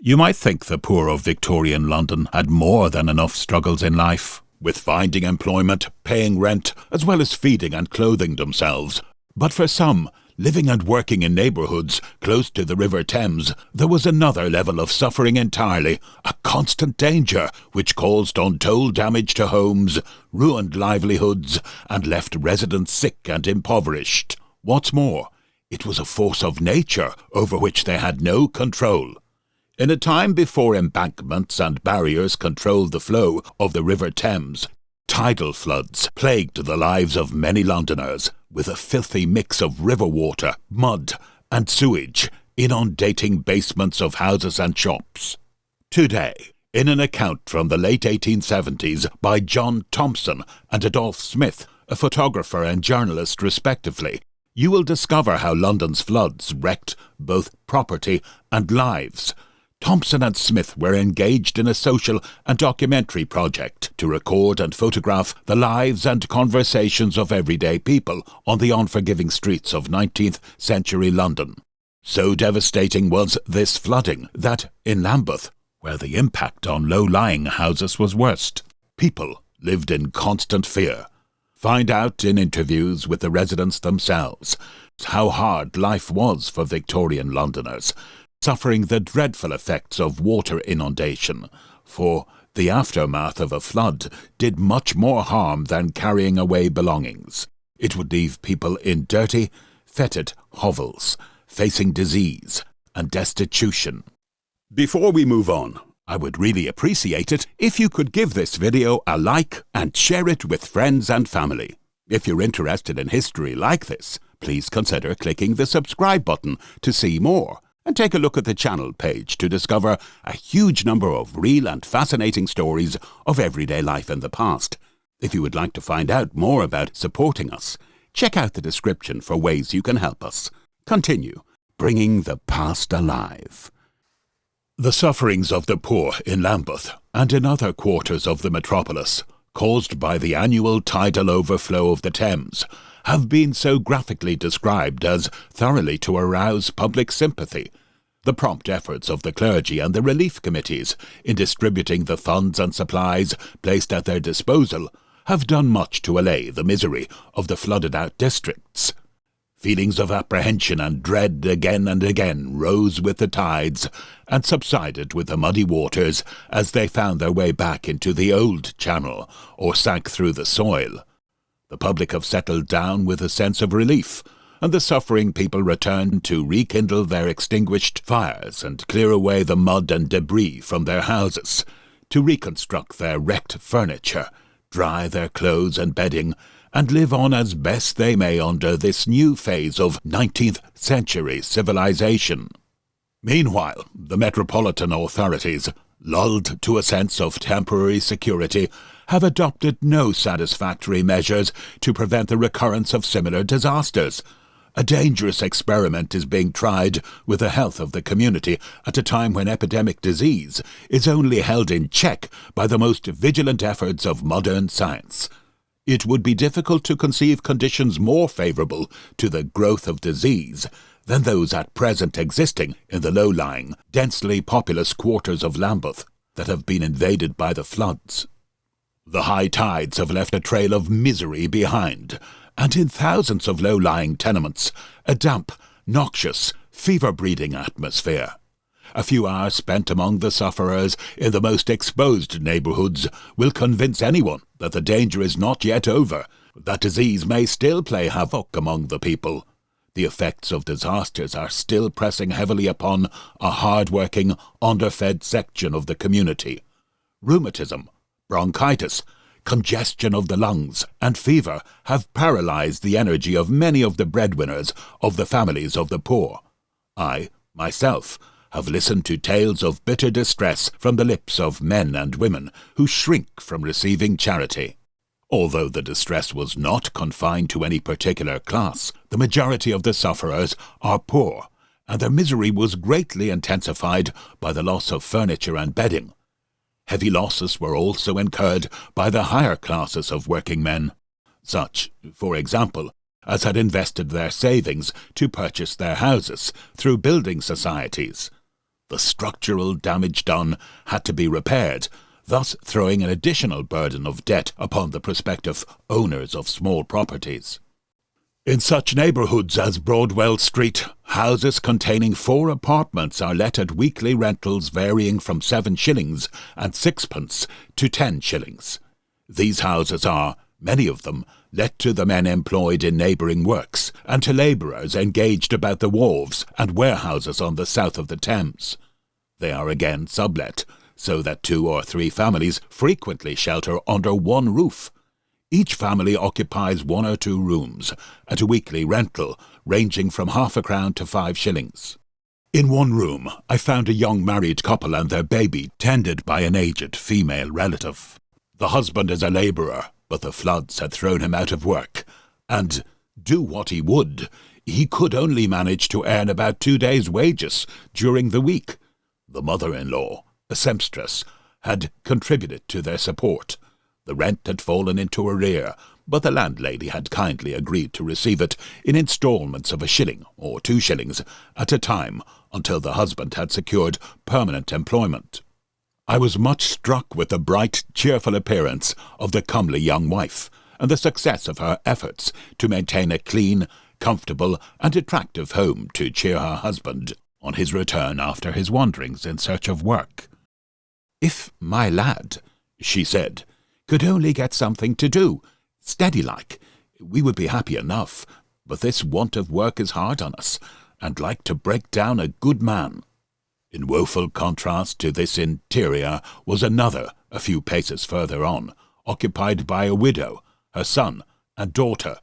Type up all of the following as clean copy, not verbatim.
You might think the poor of Victorian London had more than enough struggles in life, with finding employment, paying rent, as well as feeding and clothing themselves. But for some, living and working in neighbourhoods close to the River Thames, there was another level of suffering entirely, a constant danger which caused untold damage to homes, ruined livelihoods, and left residents sick and impoverished. What's more, it was a force of nature over which they had no control. In a time before embankments and barriers controlled the flow of the River Thames, tidal floods plagued the lives of many Londoners, with a filthy mix of river water, mud, and sewage inundating basements of houses and shops. Today, in an account from the late 1870s by John Thomson and Adolph Smith, a photographer and journalist respectively, you will discover how London's floods wrecked both property and lives. Thomson and Smith were engaged in a social and documentary project to record and photograph the lives and conversations of everyday people on the unforgiving streets of 19th century London. So devastating was this flooding that, in Lambeth, where the impact on low-lying houses was worst, people lived in constant fear. Find out in interviews with the residents themselves how hard life was for Victorian Londoners, suffering the dreadful effects of water inundation, for the aftermath of a flood did much more harm than carrying away belongings. It would leave people in dirty, fetid hovels, facing disease and destitution. Before we move on, I would really appreciate it if you could give this video a like and share it with friends and family. If you're interested in history like this, please consider clicking the subscribe button to see more, and take a look at the channel page to discover a huge number of real and fascinating stories of everyday life in the past. If you would like to find out more about supporting us, check out the description for ways you can help us. Continue bringing the past alive. The sufferings of the poor in Lambeth and in other quarters of the metropolis, caused by the annual tidal overflow of the Thames, have been so graphically described as thoroughly to arouse public sympathy. The prompt efforts of the clergy and the relief committees in distributing the funds and supplies placed at their disposal have done much to allay the misery of the flooded-out districts. Feelings of apprehension and dread again and again rose with the tides and subsided with the muddy waters as they found their way back into the old channel or sank through the soil. The public have settled down with a sense of relief, and the suffering people return to rekindle their extinguished fires and clear away the mud and debris from their houses, to reconstruct their wrecked furniture, dry their clothes and bedding, and live on as best they may under this new phase of 19th century civilization. Meanwhile, the metropolitan authorities, lulled to a sense of temporary security, have adopted no satisfactory measures to prevent the recurrence of similar disasters. A dangerous experiment is being tried with the health of the community at a time when epidemic disease is only held in check by the most vigilant efforts of modern science. It would be difficult to conceive conditions more favourable to the growth of disease than those at present existing in the low-lying, densely populous quarters of Lambeth that have been invaded by the floods. The high tides have left a trail of misery behind, and in thousands of low-lying tenements, a damp, noxious, fever-breeding atmosphere. A few hours spent among the sufferers in the most exposed neighbourhoods will convince anyone that the danger is not yet over, that disease may still play havoc among the people. The effects of disasters are still pressing heavily upon a hard-working, underfed section of the community. Rheumatism, bronchitis, congestion of the lungs, and fever have paralysed the energy of many of the breadwinners of the families of the poor. I, myself, have listened to tales of bitter distress from the lips of men and women who shrink from receiving charity. Although the distress was not confined to any particular class, the majority of the sufferers are poor, and their misery was greatly intensified by the loss of furniture and bedding. Heavy losses were also incurred by the higher classes of working men, such, for example, as had invested their savings to purchase their houses through building societies. The structural damage done had to be repaired, thus throwing an additional burden of debt upon the prospective owners of small properties. In such neighbourhoods as Broadwell Street, houses containing 4 apartments are let at weekly rentals varying from 7 shillings and 6pence to 10 shillings. These houses are, many of them, let to the men employed in neighbouring works and to labourers engaged about the wharves and warehouses on the south of the Thames. They are again sublet, so that 2 or 3 families frequently shelter under one roof. Each family occupies 1 or 2 rooms, at a weekly rental ranging from £0.50 to 5 shillings. In one room, I found a young married couple and their baby tended by an aged female relative. The husband is a labourer, but the floods had thrown him out of work, and, do what he would, he could only manage to earn about 2 days' wages during the week. The mother-in-law, a sempstress, had contributed to their support. The rent had fallen into arrear, but the landlady had kindly agreed to receive it in instalments of 1 shilling or 2 shillings at a time until the husband had secured permanent employment. I was much struck with the bright, cheerful appearance of the comely young wife, and the success of her efforts to maintain a clean, comfortable, and attractive home to cheer her husband on his return after his wanderings in search of work. "If my lad," she said, "could only get something to do, steady-like, we would be happy enough, but this want of work is hard on us, and like to break down a good man." In woeful contrast to this interior was another, a few paces further on, occupied by a widow, her son, and daughter.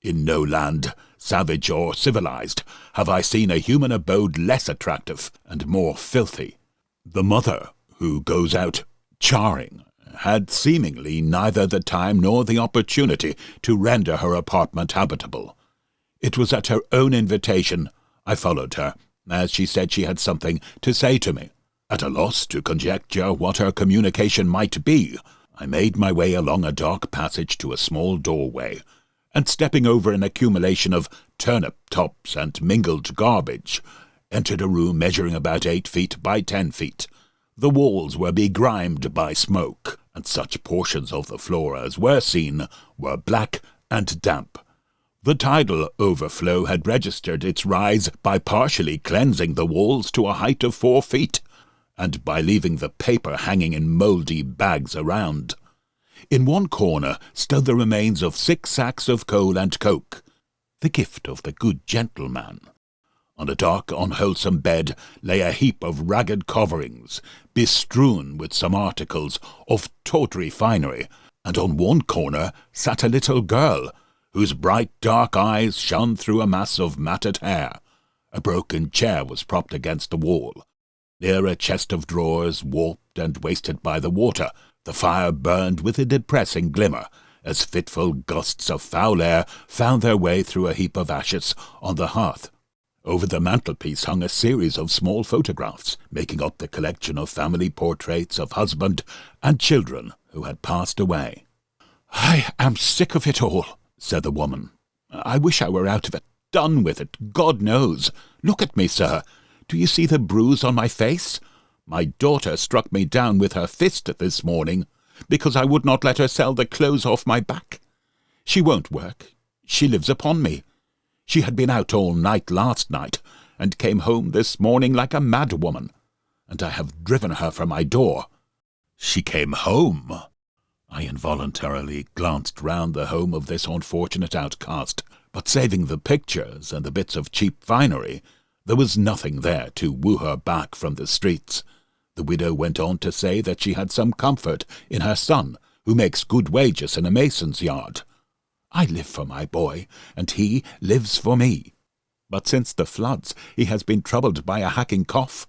In no land, savage or civilized, have I seen a human abode less attractive and more filthy. The mother, who goes out charring, had seemingly neither the time nor the opportunity to render her apartment habitable. It was at her own invitation I followed her, as she said she had something to say to me. At a loss to conjecture what her communication might be, I made my way along a dark passage to a small doorway, and stepping over an accumulation of turnip tops and mingled garbage, entered a room measuring about 8 feet by 10 feet. The walls were begrimed by smoke, and such portions of the floor as were seen were black and damp. The tidal overflow had registered its rise by partially cleansing the walls to a height of 4 feet, and by leaving the paper hanging in mouldy bags around. In one corner stood the remains of 6 sacks of coal and coke, the gift of the good gentleman. On a dark, unwholesome bed lay a heap of ragged coverings, bestrewn with some articles of tawdry finery, and on one corner sat a little girl, whose bright dark eyes shone through a mass of matted hair. A broken chair was propped against the wall. Near a chest of drawers, warped and wasted by the water, the fire burned with a depressing glimmer, as fitful gusts of foul air found their way through a heap of ashes on the hearth. Over the mantelpiece hung a series of small photographs, making up the collection of family portraits of husband and children who had passed away. "I am sick of it all," said the woman. "I wish I were out of it, done with it, God knows. Look at me, sir. Do you see the bruise on my face? My daughter struck me down with her fist this morning, because I would not let her sell the clothes off my back. She won't work. She lives upon me. She had been out all night last night, and came home this morning like a mad woman, and I have driven her from my door." "She came home?" I involuntarily glanced round the home of this unfortunate outcast, but saving the pictures and the bits of cheap finery, there was nothing there to woo her back from the streets. The widow went on to say that she had some comfort in her son, who makes good wages in a mason's yard. "I live for my boy, and he lives for me. But since the floods he has been troubled by a hacking cough.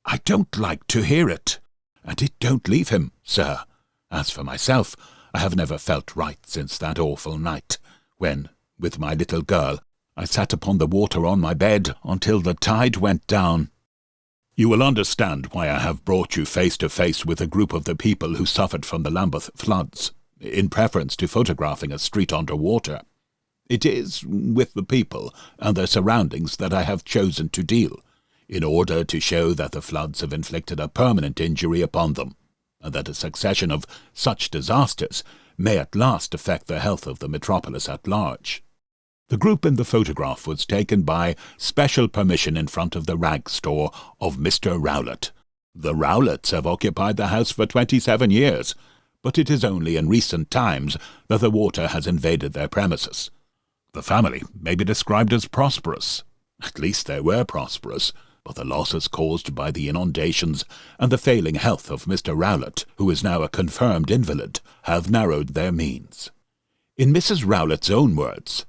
I don't like to hear it, and it don't leave him, sir. As for myself, I have never felt right since that awful night, when, with my little girl, I sat upon the water on my bed until the tide went down." You will understand why I have brought you face to face with a group of the people who suffered from the Lambeth floods, in preference to photographing a street under water. It is with the people and their surroundings that I have chosen to deal. in order to show that the floods have inflicted a permanent injury upon them, and that a succession of such disasters may at last affect the health of the metropolis at large. The group in the photograph was taken by special permission in front of the rag store of Mr. Rowlett. The Rowletts have occupied the house for 27 years, but it is only in recent times that the water has invaded their premises. The family may be described as prosperous. At least they were prosperous, but the losses caused by the inundations and the failing health of Mr. Rowlett, who is now a confirmed invalid, have narrowed their means. In Mrs. Rowlett's own words,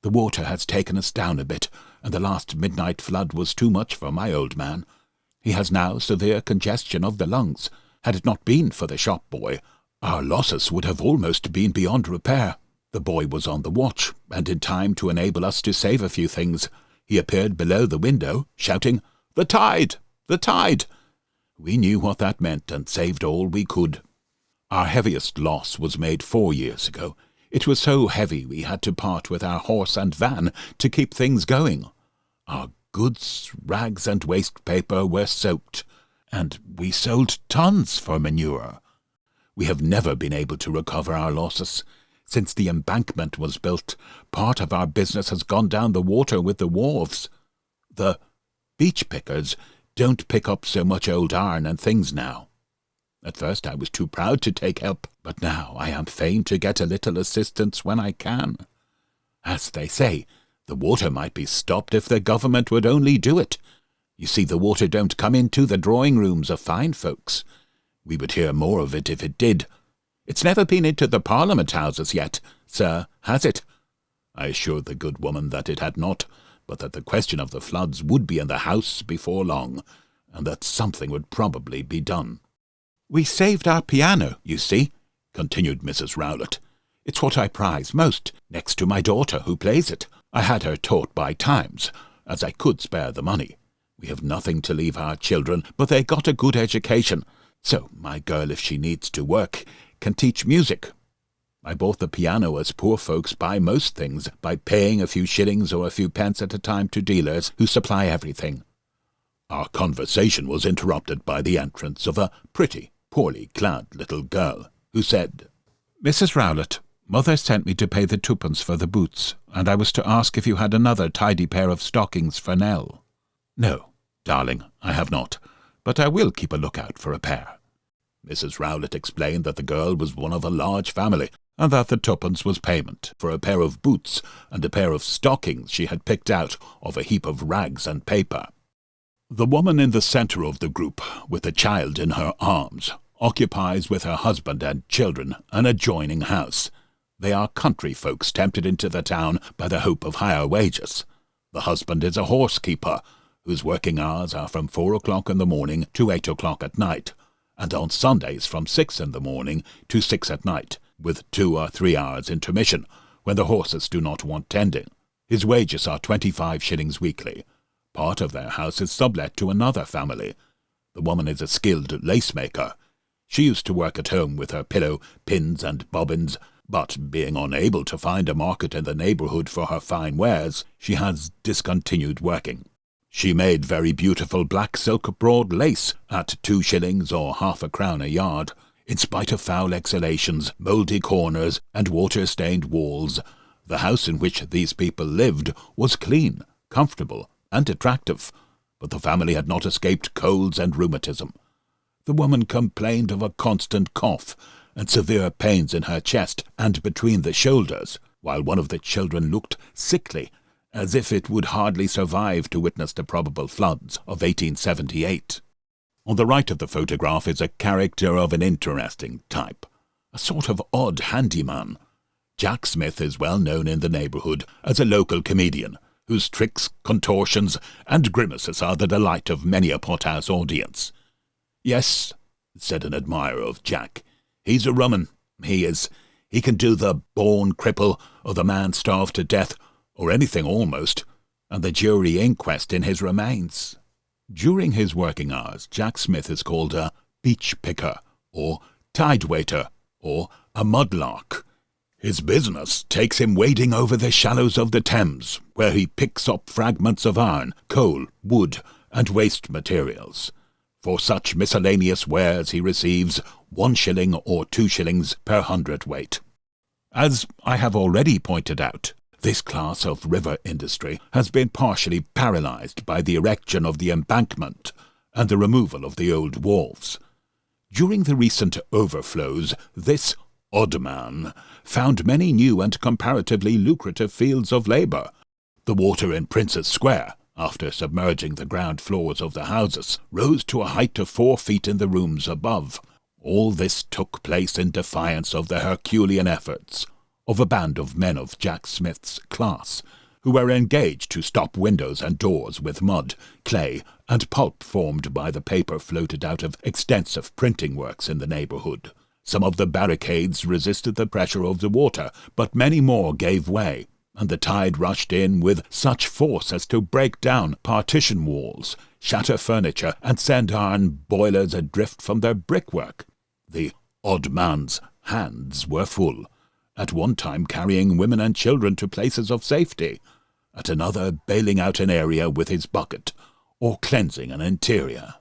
"The water has taken us down a bit, and the last midnight flood was too much for my old man. He has now severe congestion of the lungs. Had it not been for the shop boy, our losses would have almost been beyond repair. The boy was on the watch, and in time to enable us to save a few things. He appeared below the window, shouting, 'The tide! The tide!' We knew what that meant, and saved all we could. Our heaviest loss was made 4 years ago. It was so heavy we had to part with our horse and van to keep things going. Our goods, rags and waste paper were soaked, and we sold tons for manure. We have never been able to recover our losses. Since the embankment was built, part of our business has gone down the water with the wharves. The beach pickers don't pick up so much old iron and things now. At first I was too proud to take help, but now I am fain to get a little assistance when I can. As they say, the water might be stopped if the government would only do it. You see, the water don't come into the drawing-rooms of fine folks. We would hear more of it if it did. It's never been into the Parliament Houses yet, sir, has it?" I assured the good woman that it had not, but that the question of the floods would be in the House before long, and that something would probably be done. "We saved our piano, you see," continued Mrs. Rowlett. "It's what I prize most, next to my daughter who plays it. I had her taught by times, as I could spare the money. We have nothing to leave our children, but they got a good education, so my girl, if she needs to work, can teach music. I bought the piano as poor folks buy most things, by paying a few shillings or a few pence at a time to dealers who supply everything." Our conversation was interrupted by the entrance of a pretty, poorly clad little girl, who said, "Mrs. Rowlett, Mother sent me to pay the twopence for the boots, and I was to ask if you had another tidy pair of stockings for Nell." "No, darling, I have not, but I will keep a lookout for a pair." Mrs. Rowlett explained that the girl was one of a large family, and that the twopence was payment for a pair of boots and a pair of stockings she had picked out of a heap of rags and paper. The woman in the centre of the group, with a child in her arms, occupies with her husband and children an adjoining house. They are country folks tempted into the town by the hope of higher wages. The husband is a horse-keeper, whose working hours are from 4 o'clock in the morning to 8 o'clock at night, and on Sundays from 6 in the morning to 6 at night, with 2 or 3 hours intermission, when the horses do not want tending. His wages are 25 shillings weekly. Part of their house is sublet to another family. The woman is a skilled lace-maker. She used to work at home with her pillow, pins and bobbins, but being unable to find a market in the neighbourhood for her fine wares, she has discontinued working. She made very beautiful black silk broad lace at 2 shillings or half a crown a yard. In spite of foul exhalations, mouldy corners, and water-stained walls, the house in which these people lived was clean, comfortable, and attractive, but the family had not escaped colds and rheumatism. The woman complained of a constant cough and severe pains in her chest and between the shoulders, while one of the children looked sickly, as if it would hardly survive to witness the probable floods of 1878. On the right of the photograph is a character of an interesting type, a sort of odd handyman. Jack Smith is well known in the neighbourhood as a local comedian, whose tricks, contortions, and grimaces are the delight of many a pothouse audience. "Yes," said an admirer of Jack, "he's a rum 'un, he is. He can do the born cripple, or the man starved to death, or anything almost, and the jury inquest in his remains." During his working hours, Jack Smith is called a beach picker, or tide waiter, or a mudlark. His business takes him wading over the shallows of the Thames, where he picks up fragments of iron, coal, wood, and waste materials. For such miscellaneous wares he receives 1 shilling or 2 shillings per hundredweight. As I have already pointed out, this class of river industry has been partially paralysed by the erection of the embankment and the removal of the old wharves. During the recent overflows, this odd man found many new and comparatively lucrative fields of labour. The water in Prince's Square, after submerging the ground floors of the houses, rose to a height of 4 feet in the rooms above. All this took place in defiance of the Herculean efforts of a band of men of Jack Smith's class, who were engaged to stop windows and doors with mud, clay, and pulp formed by the paper floated out of extensive printing works in the neighbourhood. Some of the barricades resisted the pressure of the water, but many more gave way, and the tide rushed in with such force as to break down partition walls, shatter furniture, and send iron boilers adrift from their brickwork. The odd man's hands were full, at one time carrying women and children to places of safety, at another bailing out an area with his bucket, or cleansing an interior.